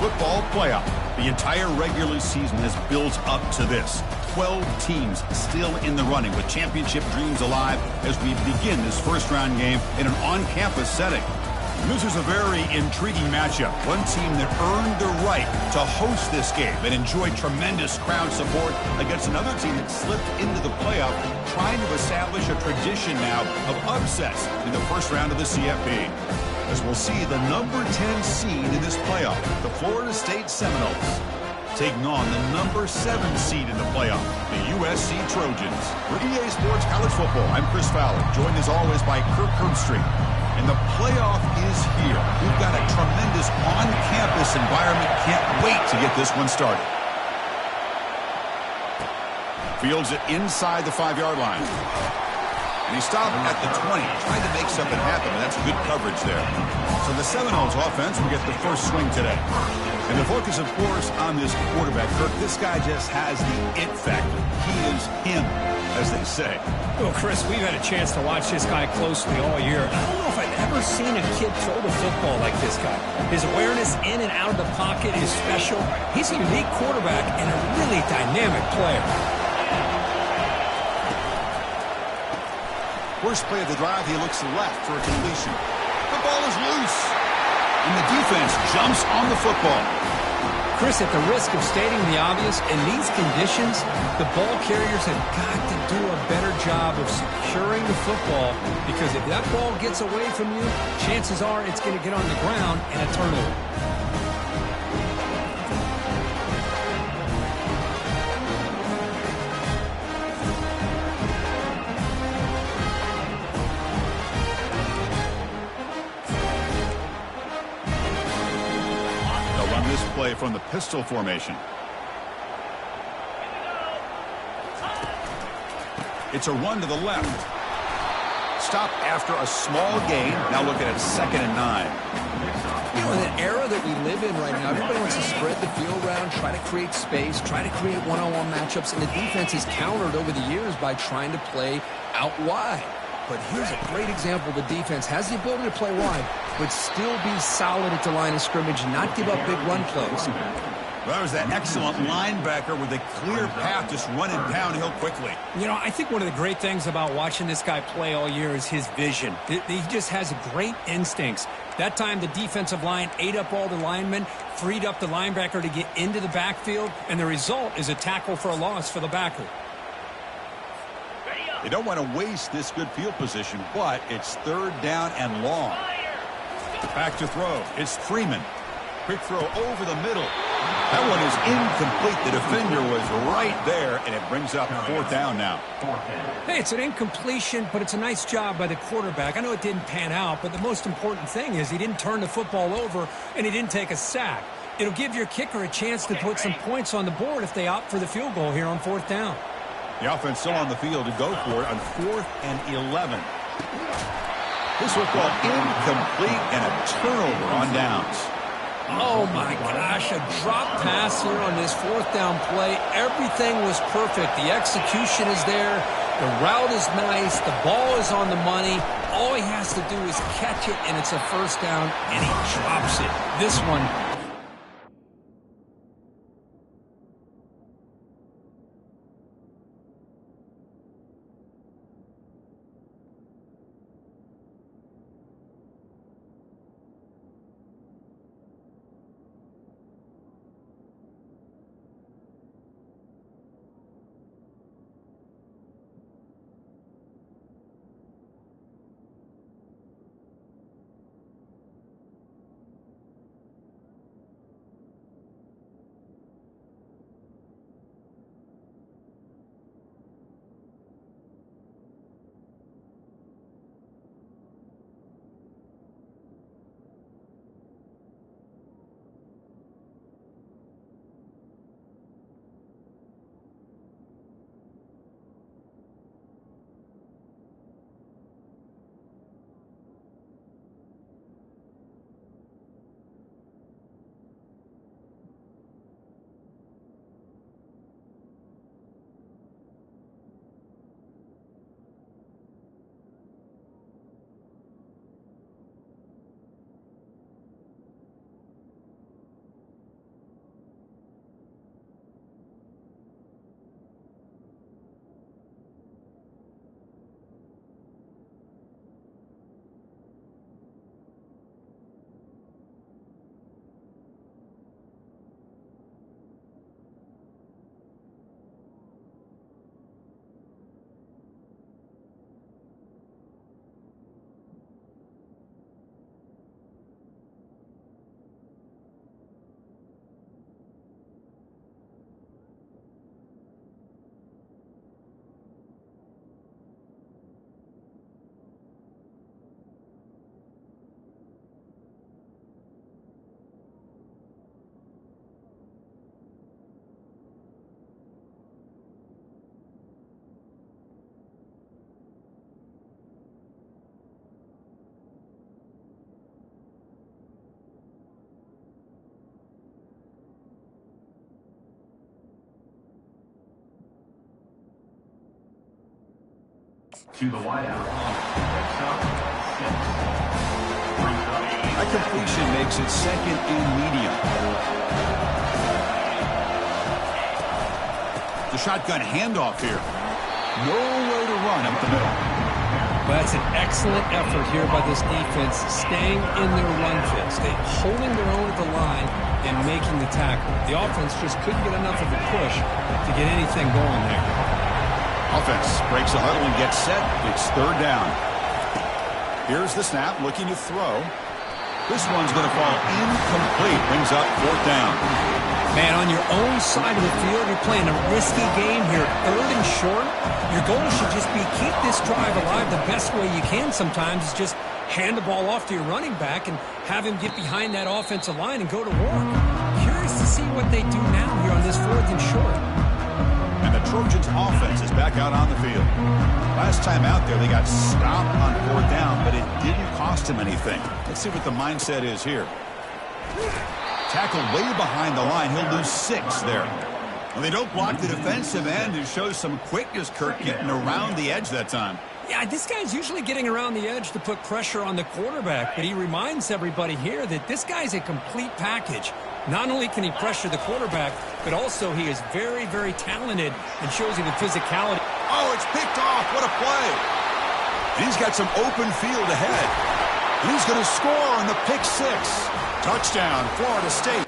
football playoff. The entire regular season has built up to this. 12 teams still in the running with championship dreams alive as we begin this first-round game in an on-campus setting. This is a very intriguing matchup. One team that earned the right to host this game and enjoyed tremendous crowd support against another team that slipped into the playoff, trying to establish a tradition now of upsets in the first round of the CFP. As we'll see the number 10 seed in this playoff, the Florida State Seminoles, taking on the number 7 seed in the playoff, the USC Trojans. For EA Sports College Football, I'm Chris Fowler, joined as always by Kirk Herbstreit. And the playoff is here. We've got a tremendous on-campus environment. Can't wait to get this one started. Fields it inside the 5-yard line. And he stopped at the 20, trying to make something happen, and that's good coverage there. So the Seminoles offense will get the first swing today. And the focus, of course, on this quarterback, Kirk. This guy just has the it factor. He is him, as they say. Well, Chris, we've had a chance to watch this guy closely all year. I don't know if I've ever seen a kid throw the football like this guy. His awareness in and out of the pocket is special. He's a unique quarterback and a really dynamic player. First play of the drive, he looks left for a completion. The ball is loose. And the defense jumps on the football. Chris, at the risk of stating the obvious, in these conditions, the ball carriers have got to do a better job of securing the football, because if that ball gets away from you, chances are it's going to get on the ground and a turnover. Play from the pistol formation. It's a run to the left. Stop after a small gain. Now looking at 2nd and 9. You know, in an era that we live in right now, everybody wants to spread the field around, try to create space, try to create one-on-one matchups, and the defense has countered over the years by trying to play out wide. But here's a great example. The defense has the ability to play wide, but still be solid at the line of scrimmage, not give up big run plays. Well, there's that excellent linebacker with a clear path just running downhill quickly. You know, I think one of the great things about watching this guy play all year is his vision. He just has great instincts. That time, the defensive line ate up all the linemen, freed up the linebacker to get into the backfield, and the result is a tackle for a loss for the backer. They don't want to waste this good field position, but it's 3rd down and long. Back to throw. It's Freeman. Quick throw over the middle. That one is incomplete. The defender was right there, and it brings up 4th down now. Hey, it's an incompletion, but it's a nice job by the quarterback. I know it didn't pan out, but the most important thing is he didn't turn the football over, and he didn't take a sack. It'll give your kicker a chance to put some points on the board if they opt for the field goal here on 4th down. The offense still on the field to go for it on 4th and 11. This football incomplete and a turnover on downs. Oh, my gosh, a drop pass here on this 4th down play. Everything was perfect. The execution is there. The route is nice. The ball is on the money. All he has to do is catch it, and it's a 1st down, and he drops it. This one, To the wideout. That completion makes it second and medium. The shotgun handoff here. Nowhere to run up the middle. Well, that's an excellent effort here by this defense, staying in their run fit, holding their own at the line and making the tackle. The offense just couldn't get enough of a push to get anything going there. Offense breaks the huddle and gets set. It's third down. Here's the snap, looking to throw. This one's going to fall incomplete. Brings up fourth down. Man, on your own side of the field, you're playing a risky game here, third and short. Your goal should just be keep this drive alive the best way you can sometimes is just hand the ball off to your running back and have him get behind that offensive line and go to work. Curious to see what they do now here on this fourth and short. And the Trojans' offense is back out on the field. Last time out there, they got stopped on fourth down, but it didn't cost them anything. Let's see what the mindset is here. Tackled way behind the line. He'll lose 6 there. Well, they don't block the defensive end. It shows some quickness, Kirk, getting around the edge that time. Yeah, this guy's usually getting around the edge to put pressure on the quarterback, but he reminds everybody here that this guy's a complete package. Not only can he pressure the quarterback, but also he is very, very talented and shows you the physicality. Oh, it's picked off. What a play. And he's got some open field ahead. And he's going to score on the pick 6. Touchdown, Florida State.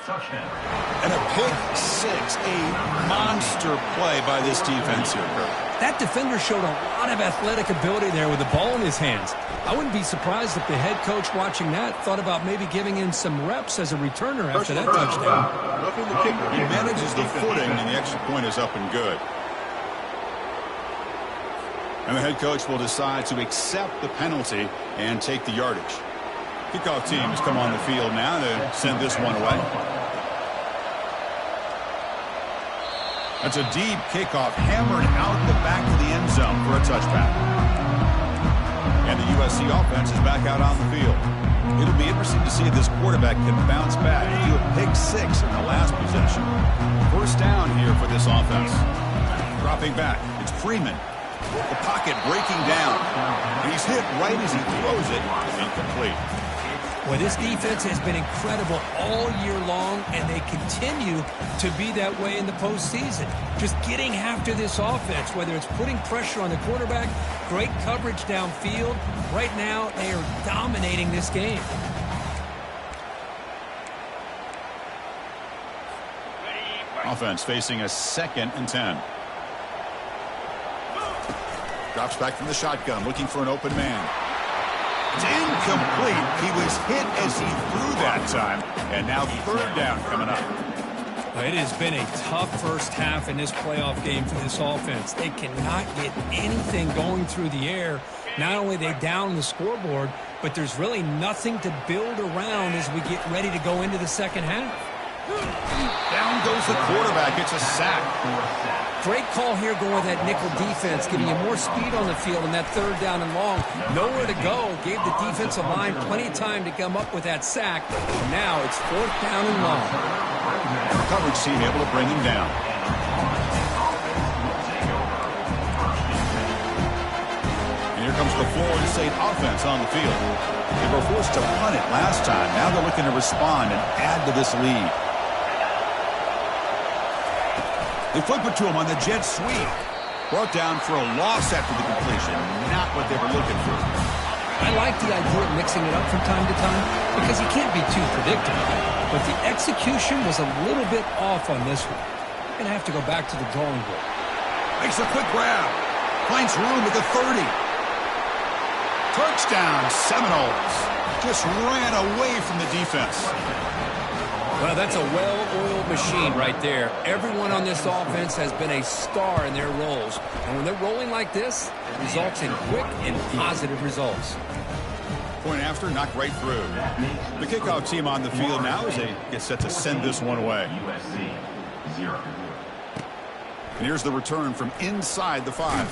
Touchdown. And a pick 6, a monster play by this defense here, Kirk. That defender showed a lot of athletic ability there with the ball in his hands. I wouldn't be surprised if the head coach watching that thought about maybe giving him some reps as a returner after that touchdown. He manages the footing, and the extra point is up and good. And the head coach will decide to accept the penalty and take the yardage. Kickoff team has come on the field now to send this one away. That's a deep kickoff, hammered out the back of the end zone for a touchback. And the USC offense is back out on the field. It'll be interesting to see if this quarterback can bounce back and do a pick 6 in the last possession. First down here for this offense. Dropping back, it's Freeman. The pocket breaking down. And he's hit right as he throws it. Incomplete. Well, this defense has been incredible all year long, and they continue to be that way in the postseason. Just getting after this offense, whether it's putting pressure on the quarterback, great coverage downfield. Right now, they are dominating this game. Offense facing a 2nd and 10. Drops back from the shotgun, looking for an open man. It's incomplete. He was hit as he threw that time. And now third down coming up. It has been a tough first half in this playoff game for this offense. They cannot get anything going through the air. Not only are they down the scoreboard, but there's really nothing to build around as we get ready to go into the second half. Down goes the quarterback. It's a sack. Great call here going with that nickel defense, giving you more speed on the field in that third down and long. Nowhere to go. Gave the defensive line plenty of time to come up with that sack. Now it's fourth down and long. The coverage team able to bring him down. And here comes the Florida State offense on the field. They were forced to punt it last time. Now they're looking to respond and add to this lead. They flip it to him on the jet sweep. Brought down for a loss after the completion. Not what they were looking for. I like the idea of mixing it up from time to time because you can't be too predictable. But the execution was a little bit off on this one. Going to have to go back to the drawing board. Makes a quick grab. Finds room at the 30. Touchdown, Seminoles. Just ran away from the defense. Well, that's a well-oiled machine right there. Everyone on this offense has been a star in their roles. And when they're rolling like this, it results in quick and positive results. Point after, knocked right through. The kickoff team on the field now as they get set to send this one away. And here's the return from inside the 5.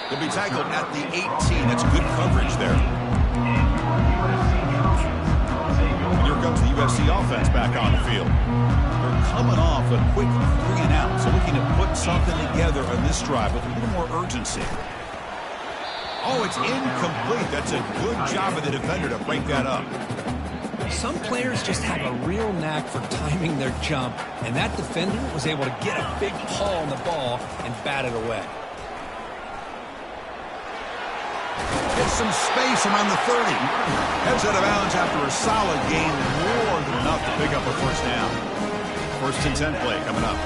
He'll be tackled at the 18. That's good coverage there. And here comes the USC offense back on the field. They're coming off a quick 3-and-out, so looking to put something together on this drive with a little more urgency. Oh, it's incomplete. That's a good job of the defender to break that up. Some players just have a real knack for timing their jump, and that defender was able to get a big paw on the ball and bat it away. Gets some space around the 30. Heads out of bounds after a solid gain, more than enough to pick up a first down. First and 10 play coming up.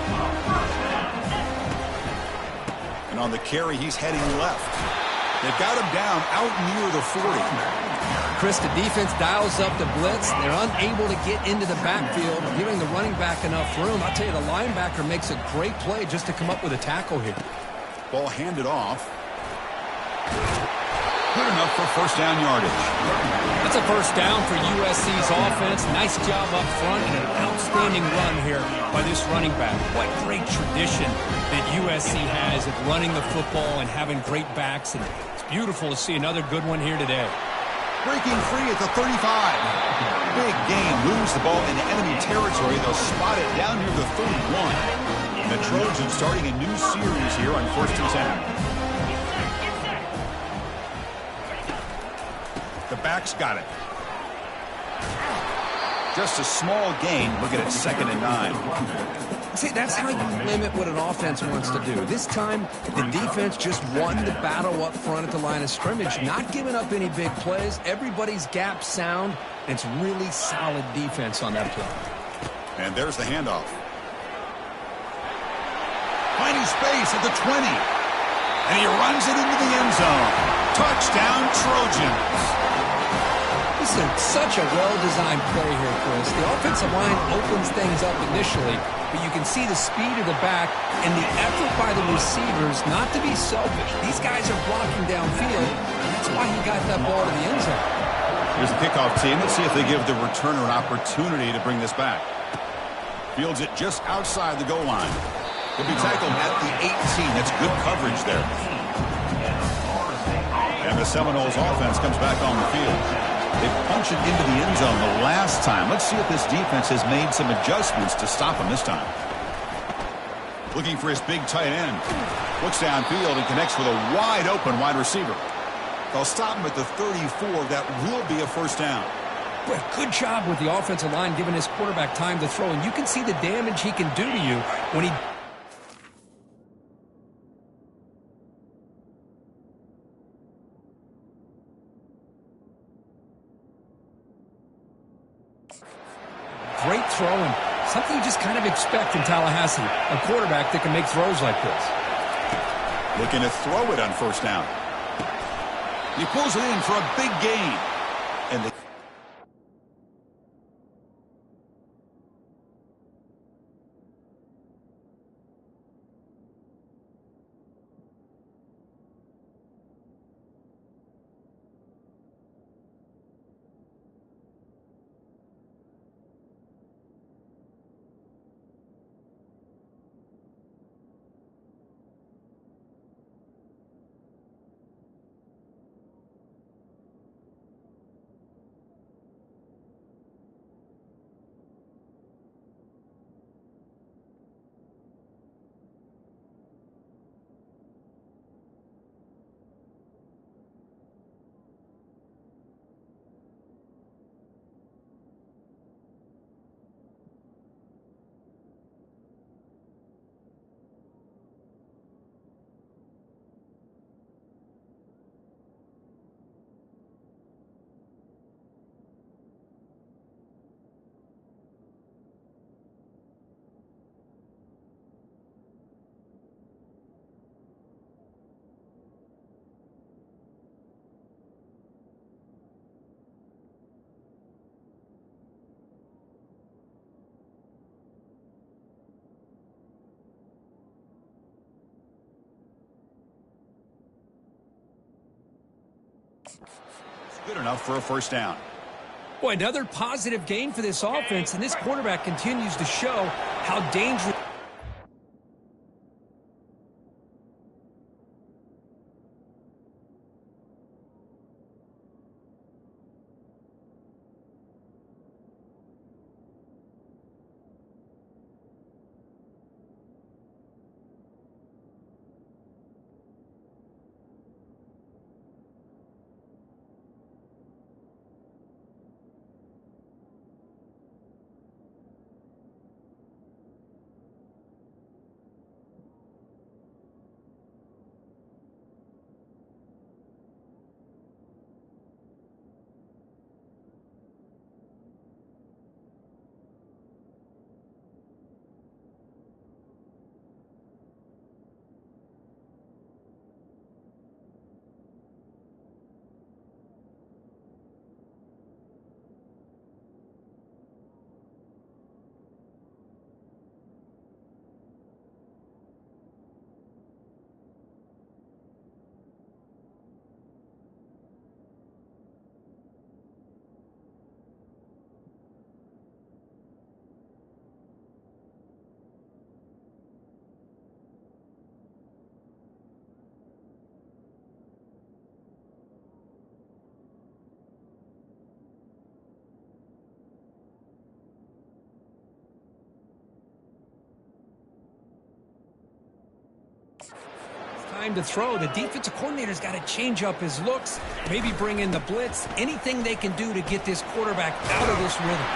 And on the carry, he's heading left. They've got him down out near the 40. Chris, the defense dials up the blitz. They're unable to get into the backfield, giving the running back enough room. I'll tell you, the linebacker makes a great play just to come up with a tackle here. Ball handed off. Good enough for first down yardage. That's a first down for USC's offense. Nice job up front and an outstanding run here by this running back. What great tradition that USC has of running the football and having great backs. And it's beautiful to see another good one here today. Breaking free at the 35. Big gain. Moves the ball into enemy territory. They'll spot it down near the 31. The Trojans starting a new series here on first and 10. The back's got it. Just a small gain. Look at it, 2nd and 9. See, that's how you limit what an offense wants to do. This time, the defense just won the battle up front at the line of scrimmage, not giving up any big plays. Everybody's gap sound, and it's really solid defense on that play. And there's the handoff. Finding space at the 20. And he runs it into the end zone. Touchdown, Trojans. This is such a well-designed play here, Chris. The offensive line opens things up initially, but you can see the speed of the back and the effort by the receivers not to be selfish. These guys are blocking downfield, and that's why he got that ball to the end zone. Here's the kickoff team. Let's see if they give the returner an opportunity to bring this back. Fields it just outside the goal line. He'll be tackled at the 18. That's good coverage there. And the Seminoles offense comes back on the field. They punch it into the end zone the last time. Let's see if this defense has made some adjustments to stop him this time. Looking for his big tight end. Looks downfield and connects with a wide-open wide receiver. They'll stop him at the 34. That will be a first down. Boy, good job with the offensive line giving his quarterback time to throw. And you can see the damage he can do to you when he... Great throw, and something you just kind of expect in Tallahassee, a quarterback that can make throws like this. Looking to throw it on first down. He pulls it in for a big gain. And the good enough for a first down. Boy, another positive gain for this offense, and this quarterback continues to show how dangerous. time to throw. The defensive coordinator's got to change up his looks, maybe bring in the blitz, anything they can do to get this quarterback out of this rhythm.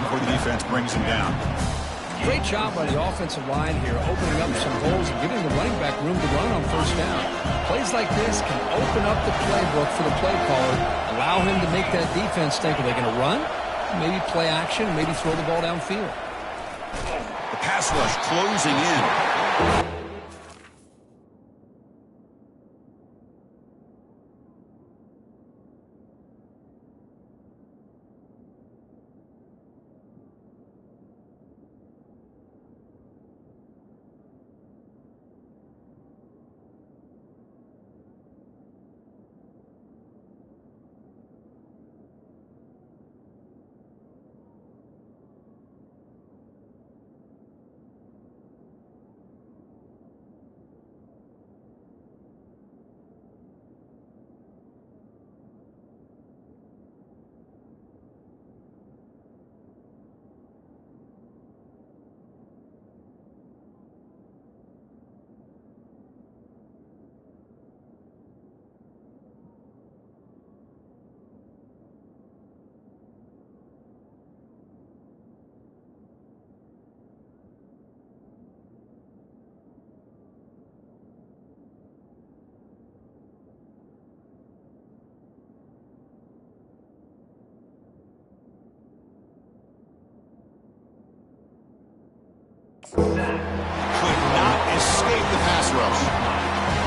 Before the defense brings him down. Great job by the offensive line here, opening up some holes and giving the running back room to run on first down. Plays like this can open up the playbook for the play caller, allow him to make that defense think, are they going to run? Maybe play action, maybe throw the ball downfield. The pass rush closing in. Could not escape the pass rush.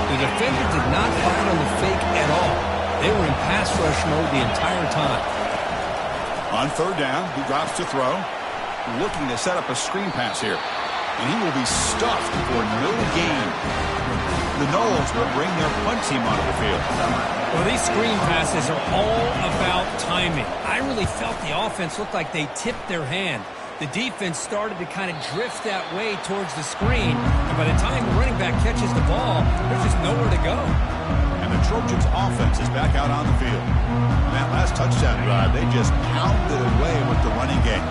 The defender did not fight on the fake at all. They were in pass rush mode the entire time. On third down, he drops to throw. Looking to set up a screen pass here. And he will be stuffed for no gain. The Noles will bring their punt team onto the field. Well, these screen passes are all about timing. I really felt the offense looked like they tipped their hand. The defense started to kind of drift that way towards the screen, and by the time the running back catches the ball, there's just nowhere to go. And the Trojans' offense is back out on the field. On that last touchdown drive, they just pounded away with the running game.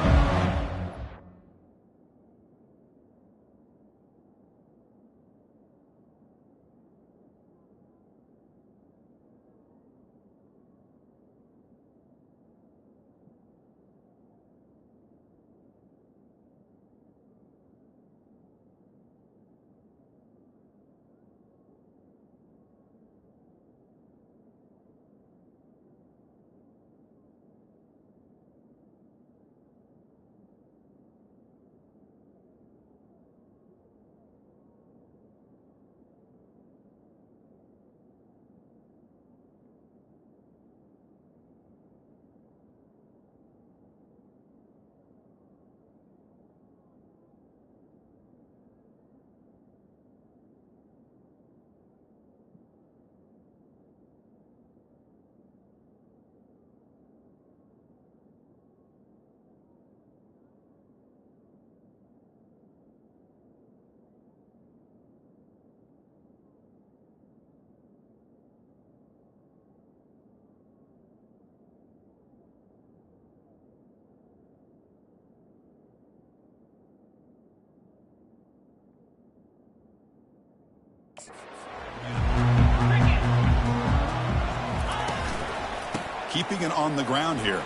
Keeping it on the ground here.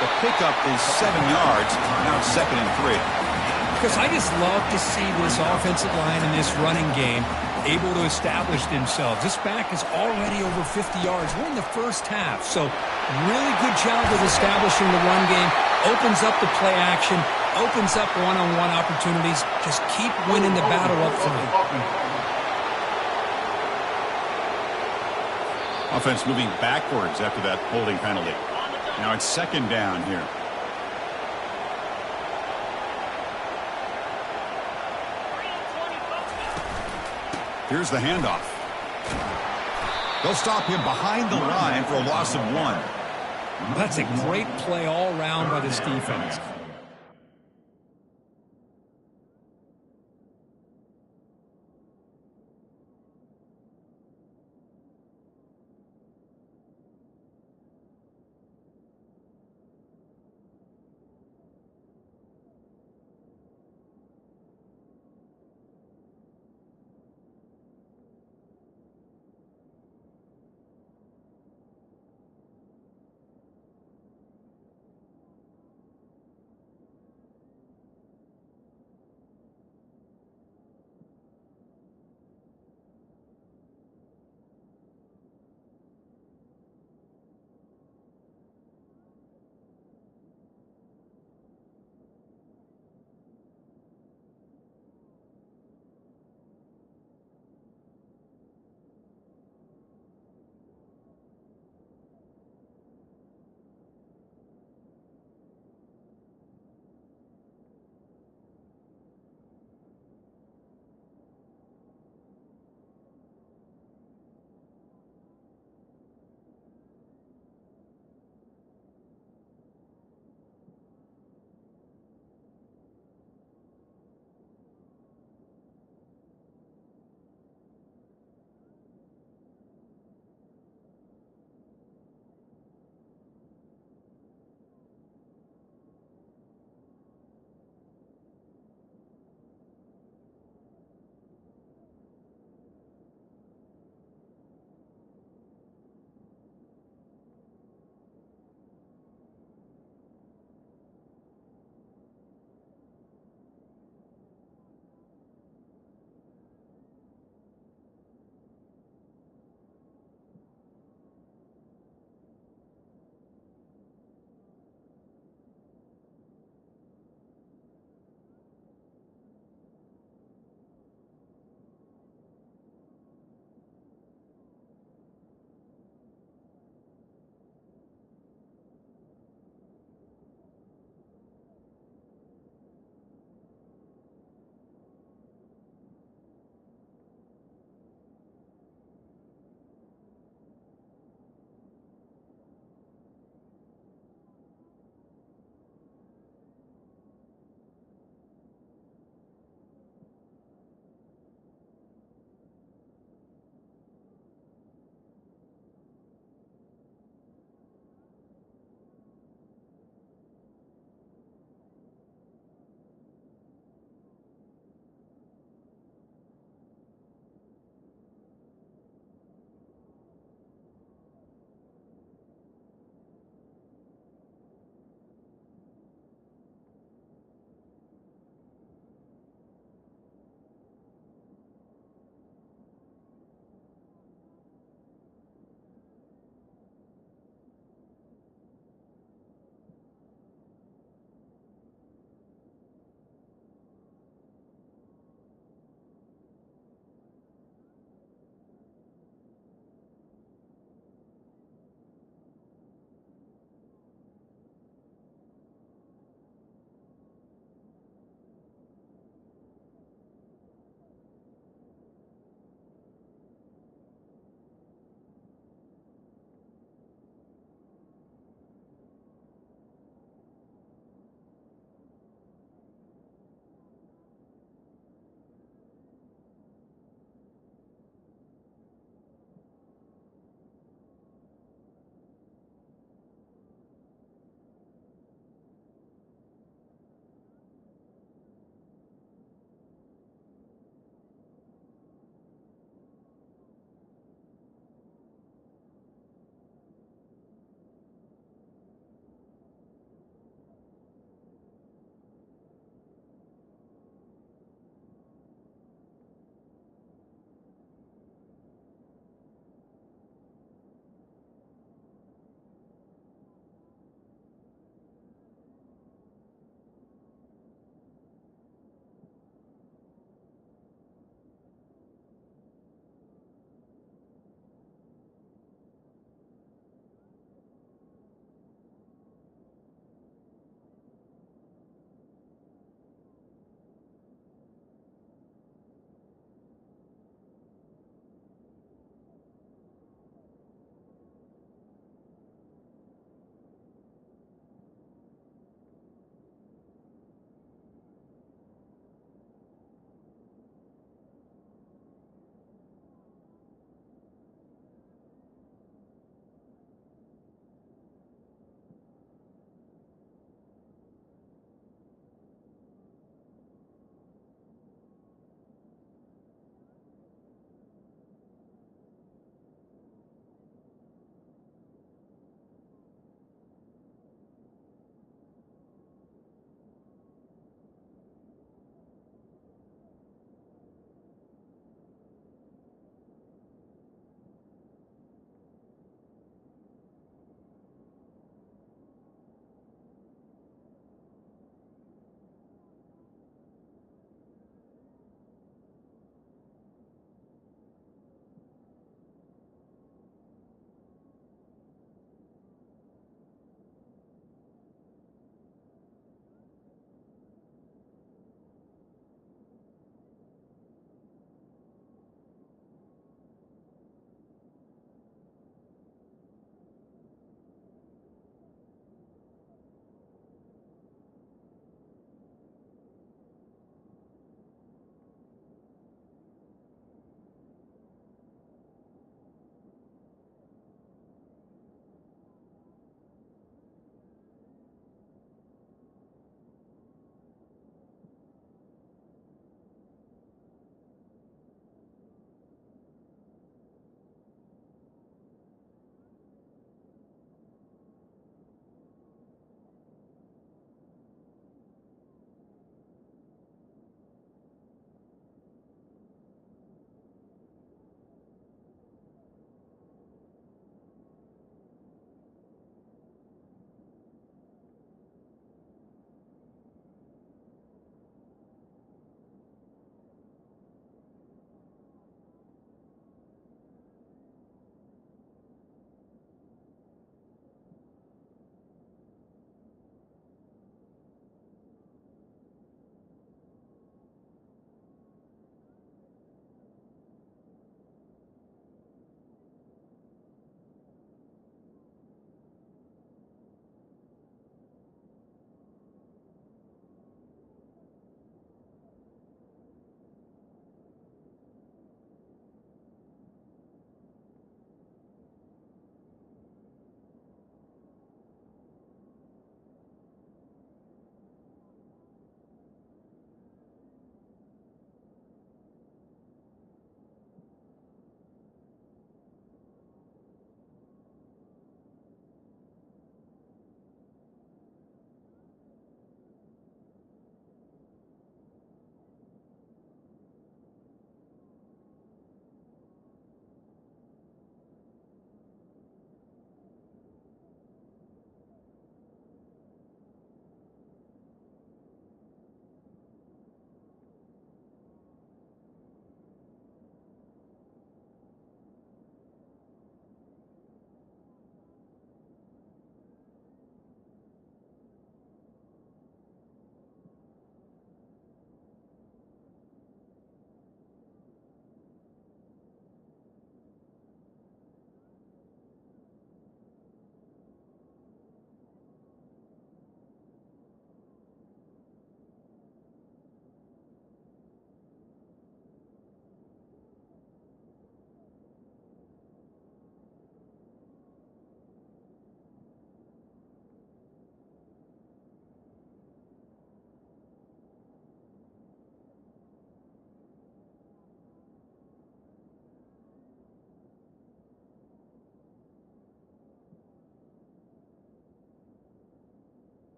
The pickup is 7 yards. Now it's 2nd and 3. Because I just love to see this offensive line and this running game able to establish themselves. This back is already over 50 yards. We're in the first half, so really good job of establishing the run game. Opens up the play action, opens up one-on-one opportunities. Just keep winning the battle up front. Offense moving backwards after that holding penalty. Now it's 2nd down here. Here's the handoff. They'll stop him behind the line for a loss of 1. That's a great play all around by this defense.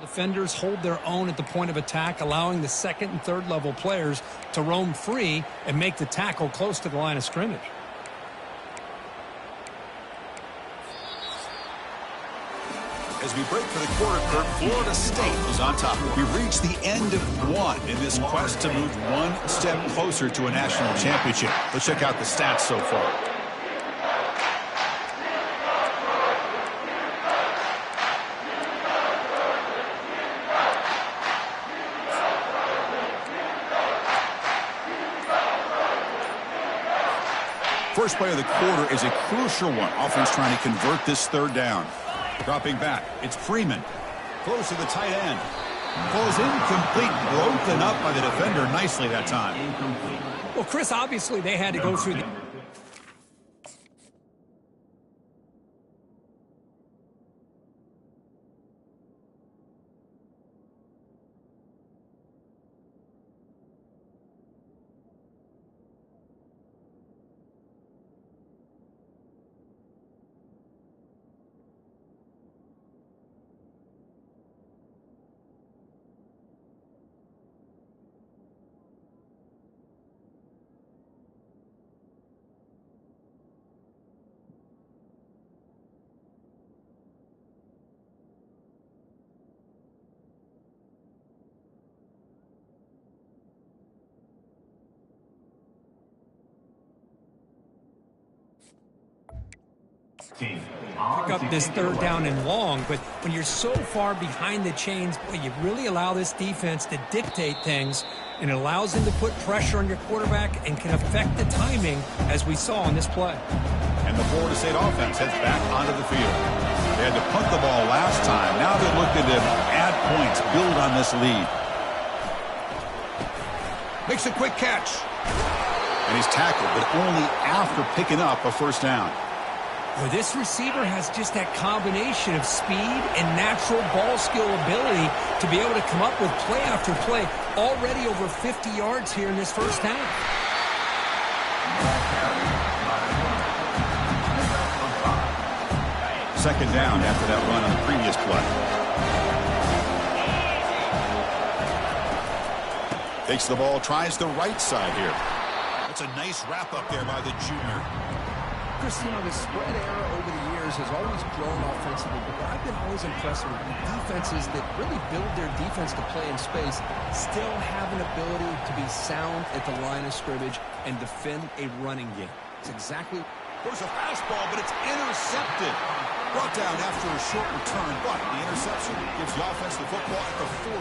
Defenders hold their own at the point of attack, allowing the second and third level players to roam free and make the tackle close to the line of scrimmage. As we break for the quarter, Kurt, Florida State is on top. We've reached the end of one in this quest to move one step closer to a national championship. Let's check out the stats so far. First play of the quarter is a crucial one. Offense trying to convert this third down. Dropping back, it's Freeman. Throws to the tight end. Falls incomplete, broken up by the defender nicely that time. Well, Chris, obviously they had to go through the... Pick up this third down and long, but when you're so far behind the chains, boy, you really allow this defense to dictate things, and it allows them to put pressure on your quarterback and can affect the timing, as we saw on this play. And the Florida State offense heads back onto the field. They had to punt the ball last time. Now they're looking to add points, build on this lead. Makes a quick catch. And he's tackled, but only after picking up a first down. Well, this receiver has just that combination of speed and natural ball skill ability to be able to come up with play after play. Already over 50 yards here in this first half. Second down after that run on the previous play. Takes the ball, tries the right side here. That's a nice wrap up there by the junior. Chris, you know, the spread era over the years has always grown offensively, but I've been always impressed with the defenses that really build their defense to play in space, still have an ability to be sound at the line of scrimmage and defend a running game. It's exactly... There's a fastball, but it's intercepted. Brought down after a short return, but the interception gives the offense the football at the 40.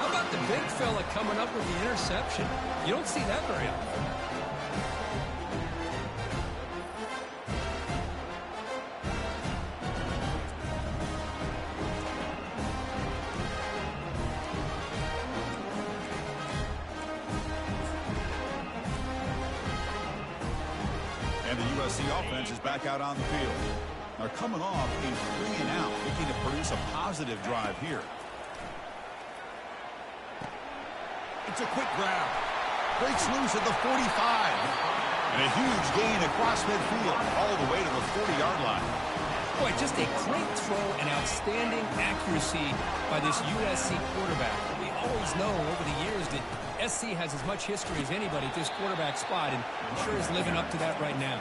How about the big fella coming up with the interception? You don't see that very often. And the USC offense is back out on the field. They're coming off a 3-and-out, looking to produce a positive drive here. It's a quick grab. Breaks loose at the 45. And a huge gain across midfield, all the way to the 40-yard line. Boy, just a great throw and outstanding accuracy by this USC quarterback. We always know over the years that SC has as much history as anybody at this quarterback spot, and I'm sure is living up to that right now.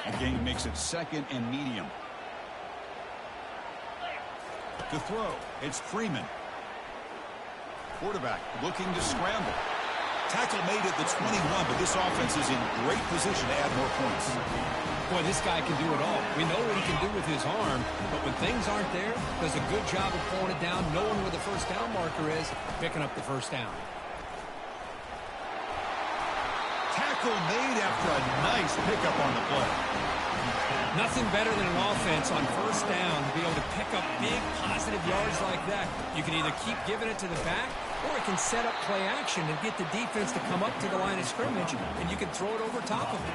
The game makes it second and medium. To throw, it's Freeman. Quarterback looking to scramble. Tackle made at the 21, but this offense is in great position to add more points. Boy, this guy can do it all. We know what he can do with his arm, but when things aren't there, does a good job of pulling it down, knowing where the first down marker is, picking up the first down. Tackle made after a nice pickup on the play. Nothing better than an offense on first down to be able to pick up big positive yards like that. You can either keep giving it to the back, or it can set up play action and get the defense to come up to the line of scrimmage, and you can throw it over top of it.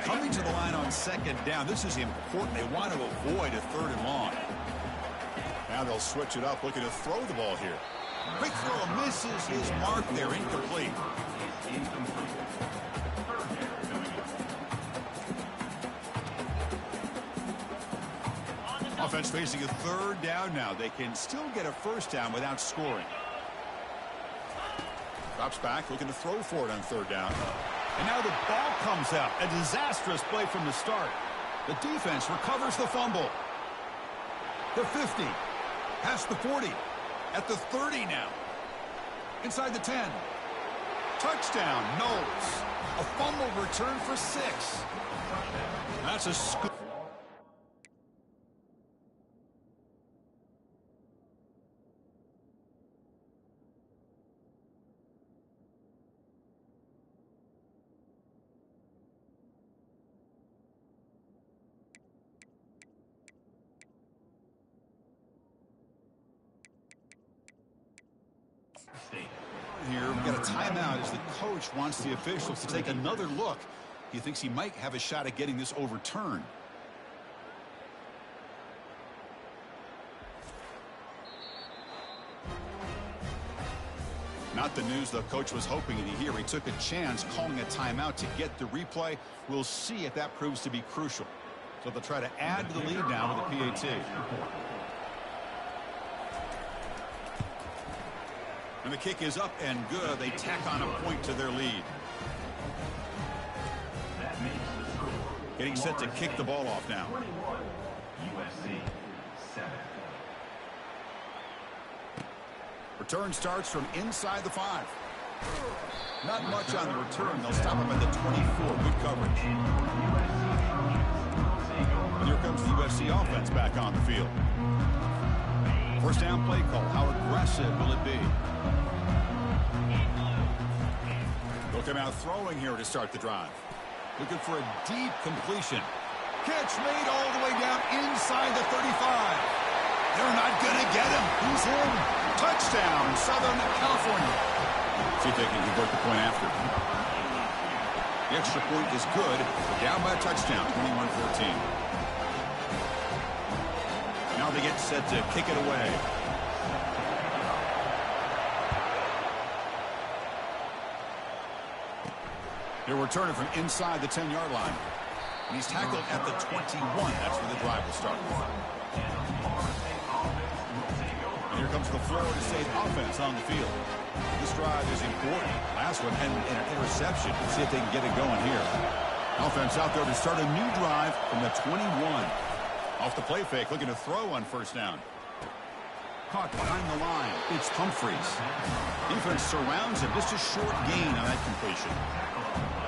Coming to the line on second down, this is important. They want to avoid a third and long. Now they'll switch it up, looking to throw the ball here. Quick throw misses his mark there, incomplete. Offense facing a third down now. They can still get a first down without scoring. Drops back, looking to throw for it on third down. And now the ball comes out. A disastrous play from the start. The defense recovers the fumble. The 50. Past the 40. At the 30 now. Inside the 10. Touchdown, Knowles. A fumble return for 6. That's a score. Here, we've got a timeout as the coach wants the officials to take another look. He thinks he might have a shot at getting this overturned. Not the news the coach was hoping to hear. He took a chance calling a timeout to get the replay. We'll see if that proves to be crucial. So they'll try to add to the lead now with a PAT. And the kick is up and good. They tack on a point to their lead. Getting set to kick the ball off now. USC 7. Return starts from inside the 5. Not much on the return. They'll stop him at the 24. Good coverage. And here comes the USC offense back on the field. First down play call. How aggressive will it be? They'll come out throwing here to start the drive. Looking for a deep completion. Catch made all the way down inside the 35. They're not going to get him. He's in. Touchdown, Southern California. See if they can convert the point after. The extra point is good. They're down by a touchdown, 21-14. Now they get set to kick it away. They'll return it from inside the 10-yard line. And he's tackled at the 21. That's where the drive will start. And here comes the Florida State offense on the field. This drive is important. Last one ended in an interception. Let's see if they can get it going here. Offense out there to start a new drive from the 21. Off the play fake, looking to throw on first down. Caught behind the line. It's Humphreys. Defense surrounds him. Just a short gain on that completion.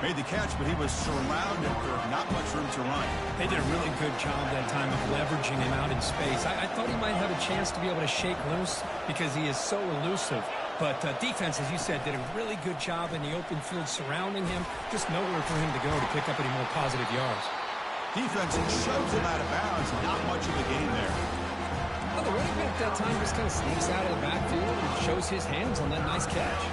Made the catch, but he was surrounded. There not much room to run. They did a really good job that time of leveraging him out in space. I thought he might have a chance to be able to shake loose because he is so elusive. But defense, as you said, did a really good job in the open field surrounding him. Just nowhere for him to go to pick up any more positive yards. Defense shoves him out of bounds. Not much of a gain there. Well, the running back that time just kind of sneaks out of the backfield and shows his hands on that nice catch.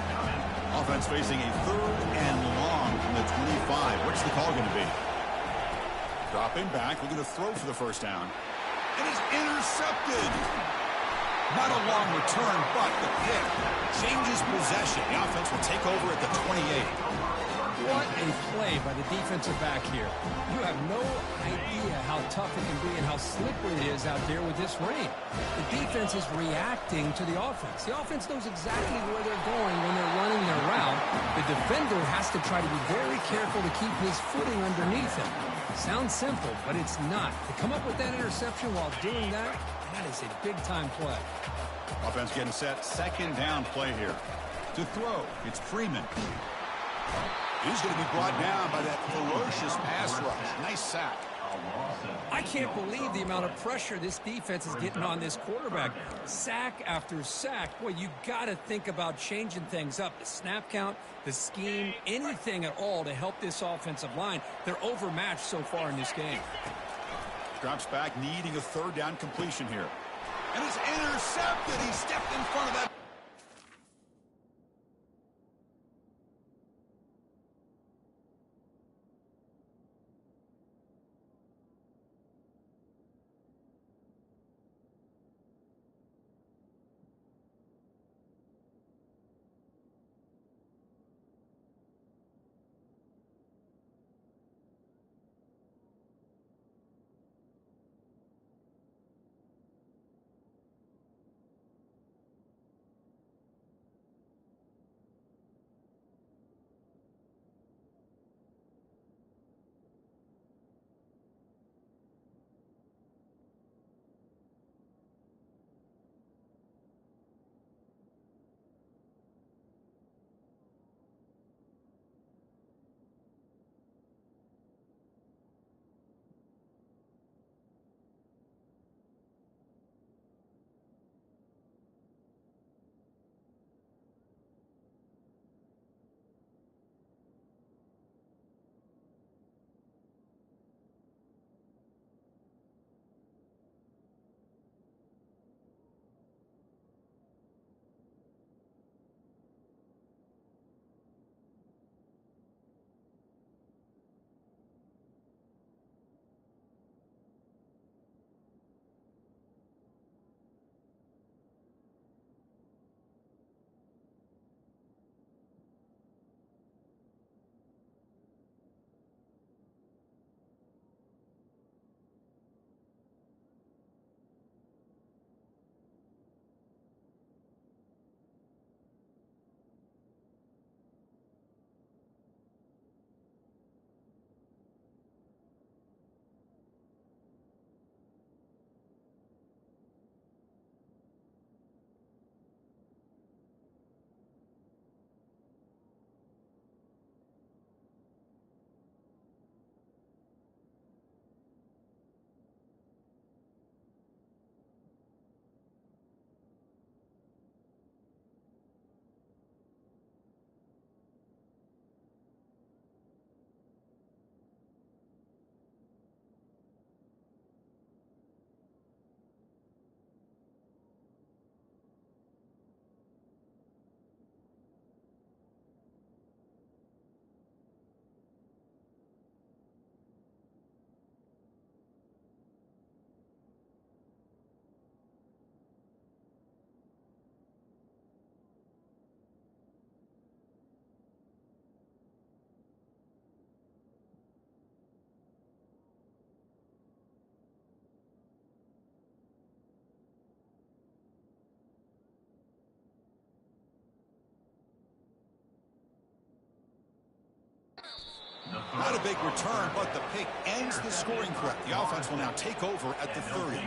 Offense facing a third and long from the 25. What's the call going to be? Dropping back, looking to throw for the first down. And it's intercepted. Not a long return, but the pick changes possession. The offense will take over at the 28. What a play by the defensive back here. You have no idea how tough it can be and how slippery it is out there with this rain. The defense is reacting to the offense. The offense knows exactly where they're going when they're running their route. The defender has to try to be very careful to keep his footing underneath him. Sounds simple, but it's not. To come up with that interception while doing that, that is a big-time play. Offense getting set. Second down play here. To throw, it's Freeman. He's going to be brought down by that ferocious pass rush. Nice sack. I can't believe the amount of pressure this defense is getting on this quarterback. Sack after sack. Boy, you got to think about changing things up. The snap count, the scheme, anything at all to help this offensive line. They're overmatched so far in this game. Drops back, needing a third down completion here. And it's intercepted. He stepped in front of that. Not a big return, but the pick ends the scoring threat. The offense will now take over at the 30.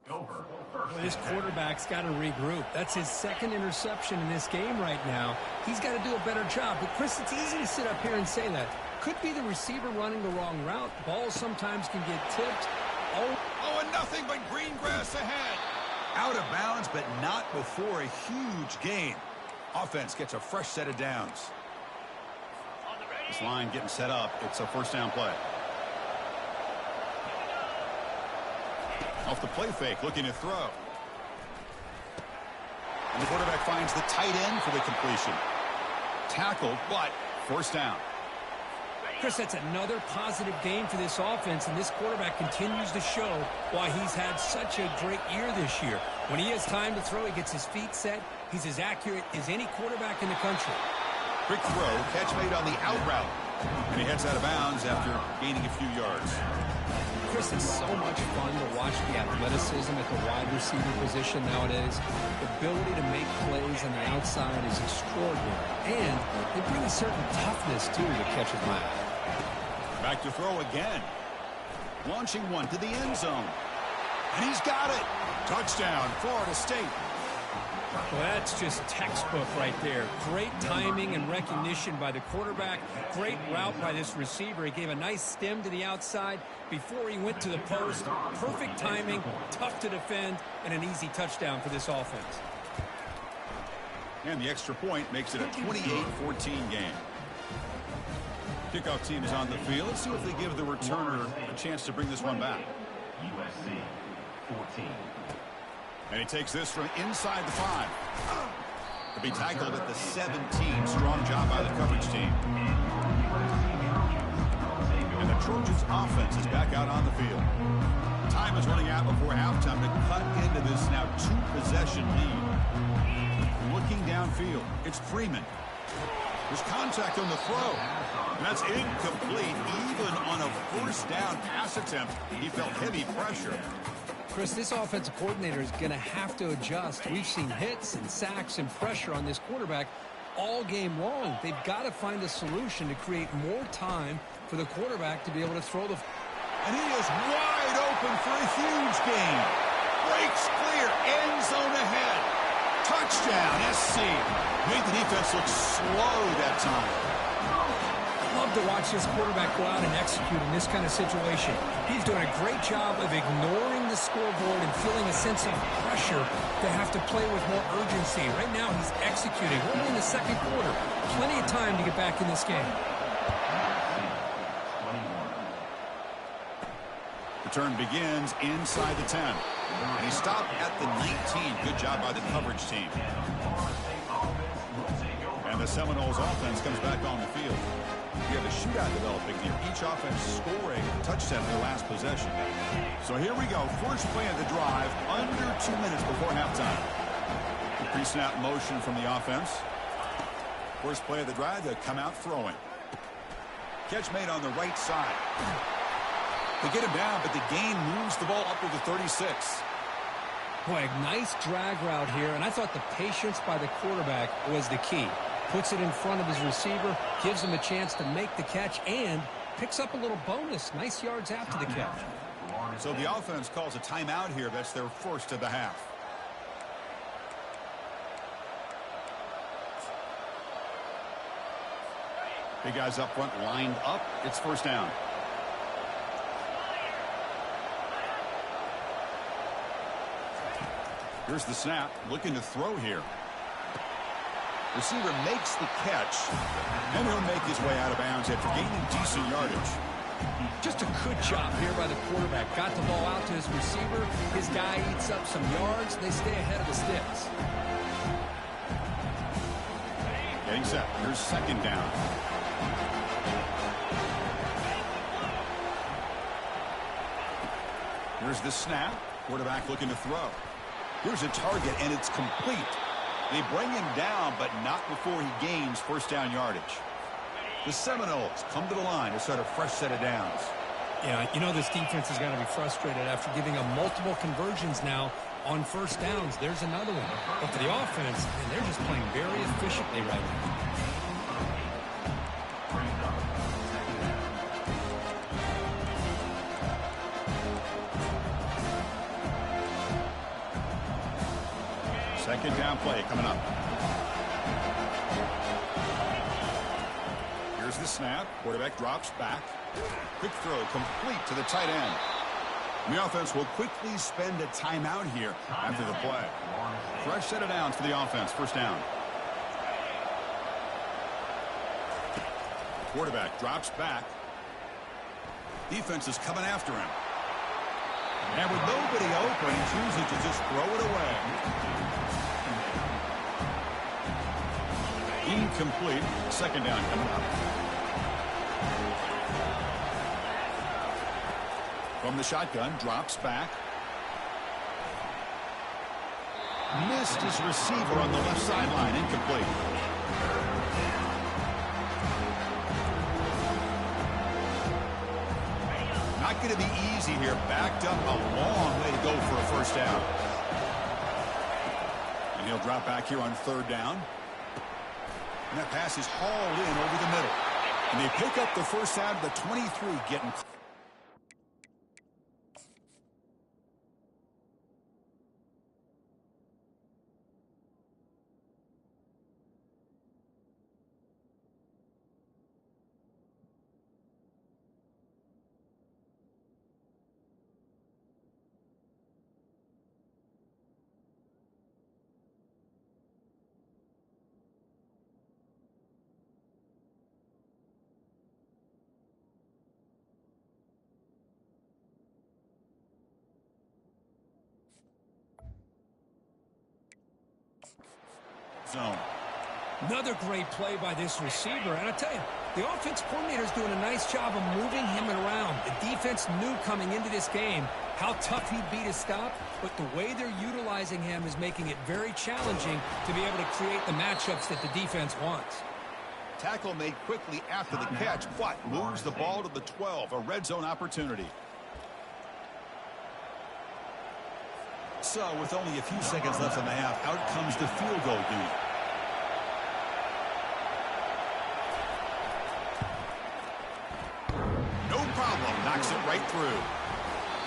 Well, this quarterback's got to regroup. That's his second interception in this game right now. He's got to do a better job. But, Chris, it's easy to sit up here and say that. Could be the receiver running the wrong route. Balls sometimes can get tipped. Oh, and nothing but green grass ahead. Out of bounds, but not before a huge gain. Offense gets a fresh set of downs. This line getting set up. It's a first down play. Off the play fake, looking to throw. And the quarterback finds the tight end for the completion. Tackled, but first down. Chris, that's another positive game for this offense, and this quarterback continues to show why he's had such a great year this year. When he has time to throw, he gets his feet set. He's as accurate as any quarterback in the country. Quick throw, catch made on the out route. And he heads out of bounds after gaining a few yards. Chris, it's so much fun to watch the athleticism at the wide receiver position nowadays. The ability to make plays on the outside is extraordinary. And they bring a certain toughness, too, that catches my eye. Back to throw again. Launching one to the end zone. And he's got it. Touchdown, Florida State. Well, that's just textbook right there. Great timing and recognition by the quarterback. Great route by this receiver. He gave a nice stem to the outside before he went to the post. Perfect timing, tough to defend, and an easy touchdown for this offense. And the extra point makes it a 28-14 game. Kickoff team is on the field. Let's see if they give the returner a chance to bring this one back. USC 14. And he takes this from inside the 5. To be tackled at the 17. Strong job by the coverage team. And the Trojans offense is back out on the field. Time is running out before halftime to cut into this now 2-possession lead. Looking downfield, it's Freeman. There's contact on the throw. And that's incomplete. Even on a first down pass attempt, he felt heavy pressure. Chris, this offensive coordinator is going to have to adjust. We've seen hits and sacks and pressure on this quarterback all game long. They've got to find a solution to create more time for the quarterback to be able to throw the... And he is wide open for a huge gain. Breaks clear, end zone ahead. Touchdown, SC. Made the defense look slow that time. Love to watch this quarterback go out and execute in this kind of situation. He's doing a great job of ignoring the scoreboard and feeling a sense of pressure to have to play with more urgency. Right now, he's executing. We're in the second quarter. Plenty of time to get back in this game. Return begins inside the 10. And he stopped at the 19. Good job by the coverage team. And the Seminoles offense comes back on the field. We have a shootout developing here. Each offense scoring a touchdown in their last possession. So here we go. First play of the drive, under 2 minutes before halftime. The pre-snap motion from the offense. First play of the drive, they come out throwing. Catch made on the right side. They get him down, but the gain moves the ball up to the 36. Boy, a nice drag route here, and I thought the patience by the quarterback was the key. Puts it in front of his receiver, gives him a chance to make the catch, and picks up a little bonus. Nice yards after the catch. So the offense calls a timeout here. That's their first of the half. Big guys up front lined up. It's first down. Here's the snap. Looking to throw here. Receiver makes the catch, and he'll make his way out of bounds after gaining decent yardage. Just a good job here by the quarterback. Got the ball out to his receiver. His guy eats up some yards. They stay ahead of the sticks. Getting set. Here's second down. Here's the snap. Quarterback looking to throw. Here's a target, and it's complete. They bring him down, but not before he gains first down yardage. The Seminoles come to the line to start a fresh set of downs. Yeah, you know this defense has got to be frustrated after giving up multiple conversions now on first downs. There's another one. But for the offense, man, they're just playing very efficiently right now. Second down play coming up. Here's the snap. Quarterback drops back. Quick throw complete to the tight end. The offense will quickly spend a timeout here after the play. Fresh set of downs for the offense. First down. Quarterback drops back. Defense is coming after him. And with nobody open, he chooses to just throw it away. Incomplete. Second down coming up. From the shotgun, drops back. Missed his receiver on the left sideline. Incomplete. Not going to be easy here. Backed up a long way to go for a first down. And he'll drop back here on third down. And that pass is hauled in over the middle. And they pick up the first down to the 23, getting... zone. Another great play by this receiver. And I tell you, the offense coordinator is doing a nice job of moving him around. The defense knew coming into this game how tough he'd be to stop, but the way they're utilizing him is making it very challenging to be able to create the matchups that the defense wants. Tackle made quickly after the catch, but moves the ball to the 12, a red zone opportunity. So, with only a few seconds left in the half, out comes the field goal unit. No problem, knocks it right through.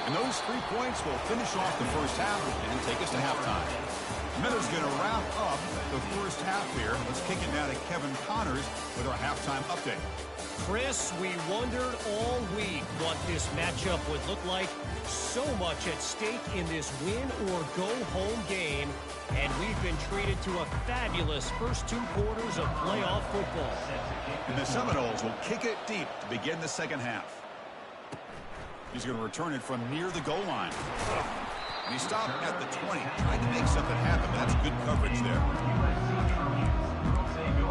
And those 3 points will finish off the first half and take us to halftime. Miller's going to wrap up the first half here. Let's kick it now to Kevin Connors with our halftime update. Chris, we wondered all week what this matchup would look like. So much at stake in this win-or-go-home game, and we've been treated to a fabulous first 2 quarters of playoff football. And the Seminoles will kick it deep to begin the second half. He's going to return it from near the goal line. And he stopped at the 20, trying to make something happen. That's good coverage there.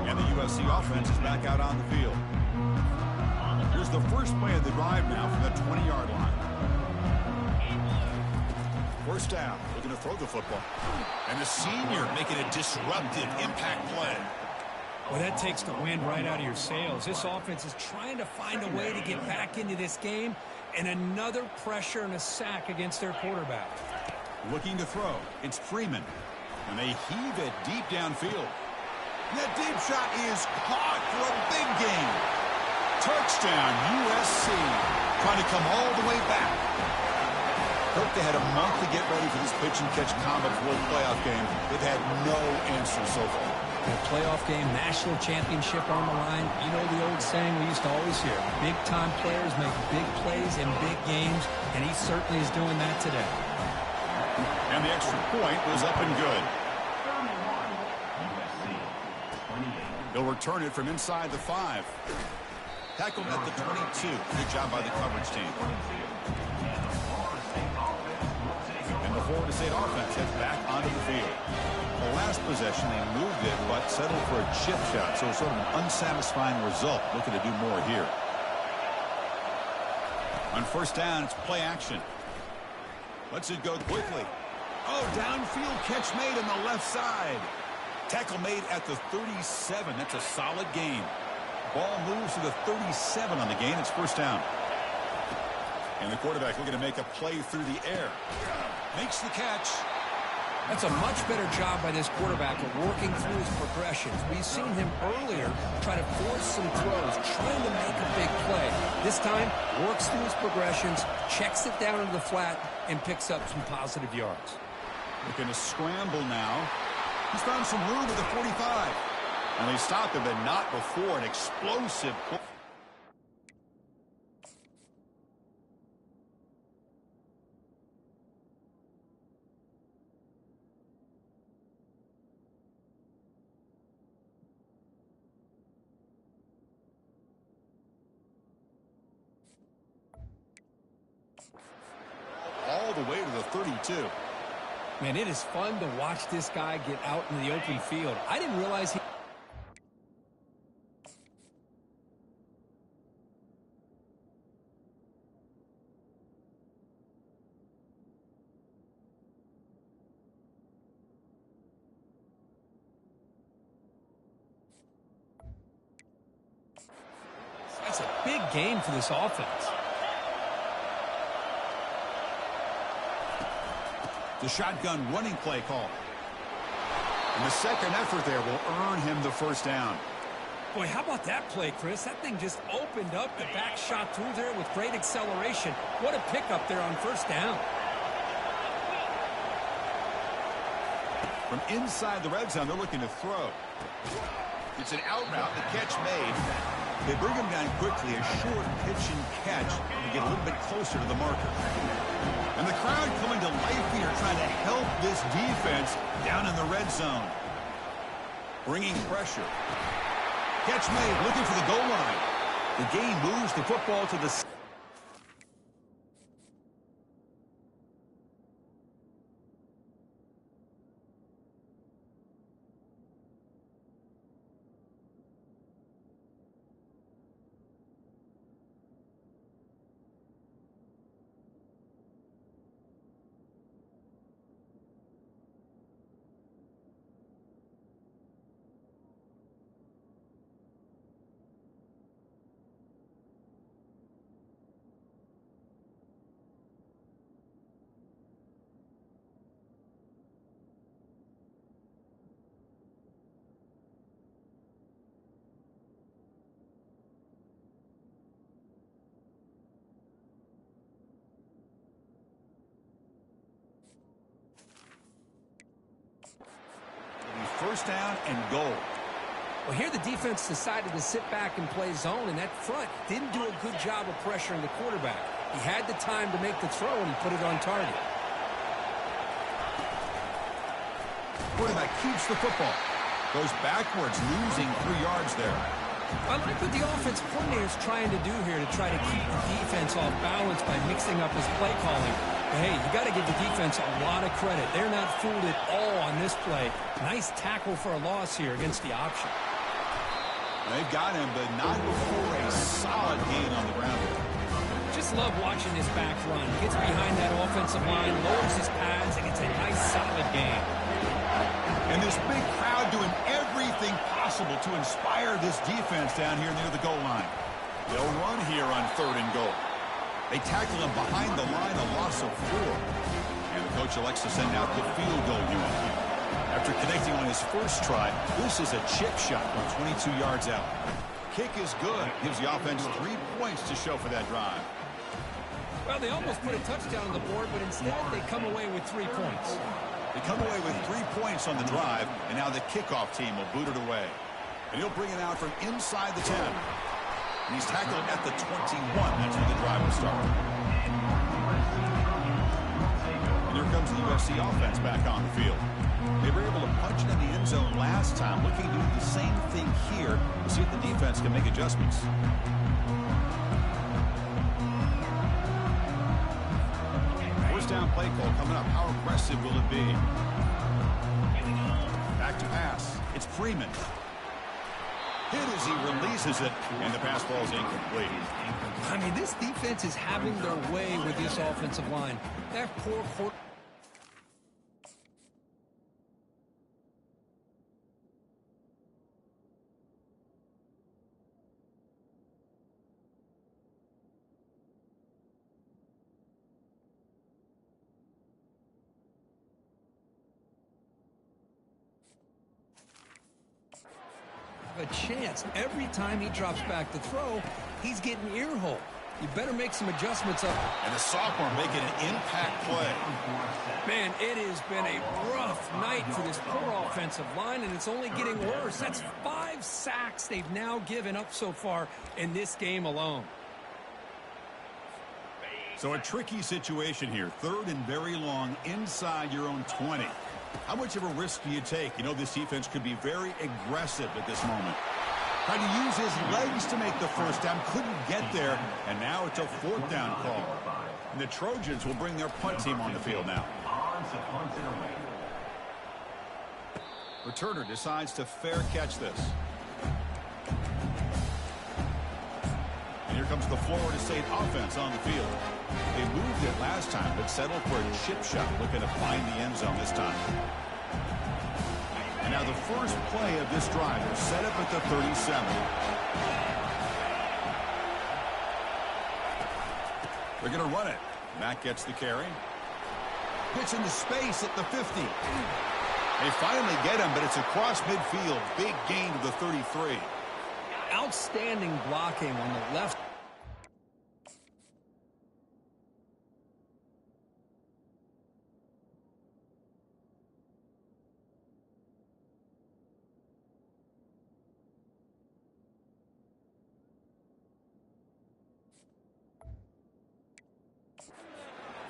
And the USC offense is back out on the field. Here's the first play of the drive now from the 20-yard line. First down, looking to throw the football. And the senior making a disruptive impact play. Well, that takes the wind right out of your sails. This offense is trying to find a way to get back into this game, and another pressure and a sack against their quarterback. Looking to throw. It's Freeman. And they heave it deep downfield. And that deep shot is caught for a big gain. Touchdown, USC. Trying to come all the way back. Hope they had a month to get ready for this pitch-and-catch combat for the playoff game. They've had no answer so far. A playoff game, national championship on the line. You know the old saying we used to always hear. Big-time players make big plays in big games, and he certainly is doing that today. And the extra point was up and good. They'll return it from inside the 5. Tackled at the 22. Good job by the coverage team. And the Florida State offense heads back onto the field. The last possession, they moved it, but settled for a chip shot. So sort of an unsatisfying result. Looking to do more here. On first down, it's play action. Lets it go quickly. Oh, downfield catch made on the left side. Tackle made at the 37. That's a solid gain. Ball moves to the 37 on the gain. It's first down. And the quarterback looking to make a play through the air. Makes the catch. That's a much better job by this quarterback of working through his progressions. We've seen him earlier try to force some throws, trying to make a big play. This time, works through his progressions, checks it down into the flat, and picks up some positive yards. Looking to scramble now. He's found some room at the 45. And they stopped him, but not before an explosive play. All the way to the 32. Man, it is fun to watch this guy get out in the open field. I didn't realize he... That's a big game for this offense. The shotgun running play call. And the second effort there will earn him the first down. Boy, how about that play, Chris? That thing just opened up. The back shot through there with great acceleration. What a pickup there on first down. From inside the red zone, they're looking to throw. It's an out route. The catch made. They bring him down quickly. A short pitch and catch to get a little bit closer to the marker. And the crowd coming to life here, trying to help this defense down in the red zone. Bringing pressure. Catch made, looking for the goal line. The game moves the football to the... First down and goal. Well, here the defense decided to sit back and play zone, and that front didn't do a good job of pressuring the quarterback. He had the time to make the throw, and he put it on target. Quarterback keeps the football. Goes backwards, losing 3 yards there. I like what the offense coordinator is trying to do here to try to keep the defense off balance by mixing up his play calling. But hey, you got to give the defense a lot of credit. They're not fooled at all on this play. Nice tackle for a loss here against the option. They've got him, but not before a solid gain on the ground. Just love watching this back run. He gets behind that offensive line, lowers his pads, and gets a nice solid gain. And this big crowd doing everything possible to inspire this defense down here near the goal line. They'll run here on 3rd and goal. They tackle him behind the line, a loss of 4. And the coach elects to send out the field goal unit. After connecting on his first try, this is a chip shot from 22 yards out. Kick is good. Gives the offense 3 points to show for that drive. Well, they almost put a touchdown on the board, but instead they come away with 3 points. They come away with 3 points on the drive, and now the kickoff team will boot it away. And he'll bring it out from inside the 10. And he's tackled at the 21. That's where the drive will start. And here comes the USC offense back on the field. They were able to punch it in the end zone last time, looking to do the same thing here to see if the defense can make adjustments. First down play call coming up. How aggressive will it be? Back to pass. It's Freeman. Hit as he releases it, and the pass ball is incomplete. I mean, this defense is having their way with this offensive line. That poor quarterback. A chance every time he drops back to throw, he's getting ear-hole. You better make some adjustments up. And the sophomore making an impact play. Man, it has been a rough night for this poor offensive line, and it's only getting worse. That's 5 sacks they've now given up so far in this game alone. So a tricky situation here. 3rd and very long inside your own 20. How much of a risk do you take? You know, this defense could be very aggressive at this moment. Tried to use his legs to make the first down. Couldn't get there. And now it's a 4th down call. And the Trojans will bring their punt team on the field now. Returner decides to fair catch this. And here comes the Florida State offense on the field. They moved it last time, but settled for a chip shot, looking to find the end zone this time. And now the first play of this drive is set up at the 37. They're going to run it. Matt gets the carry. Hits into space at the 50. They finally get him, but it's across midfield. Big gain to the 33. Outstanding blocking on the left.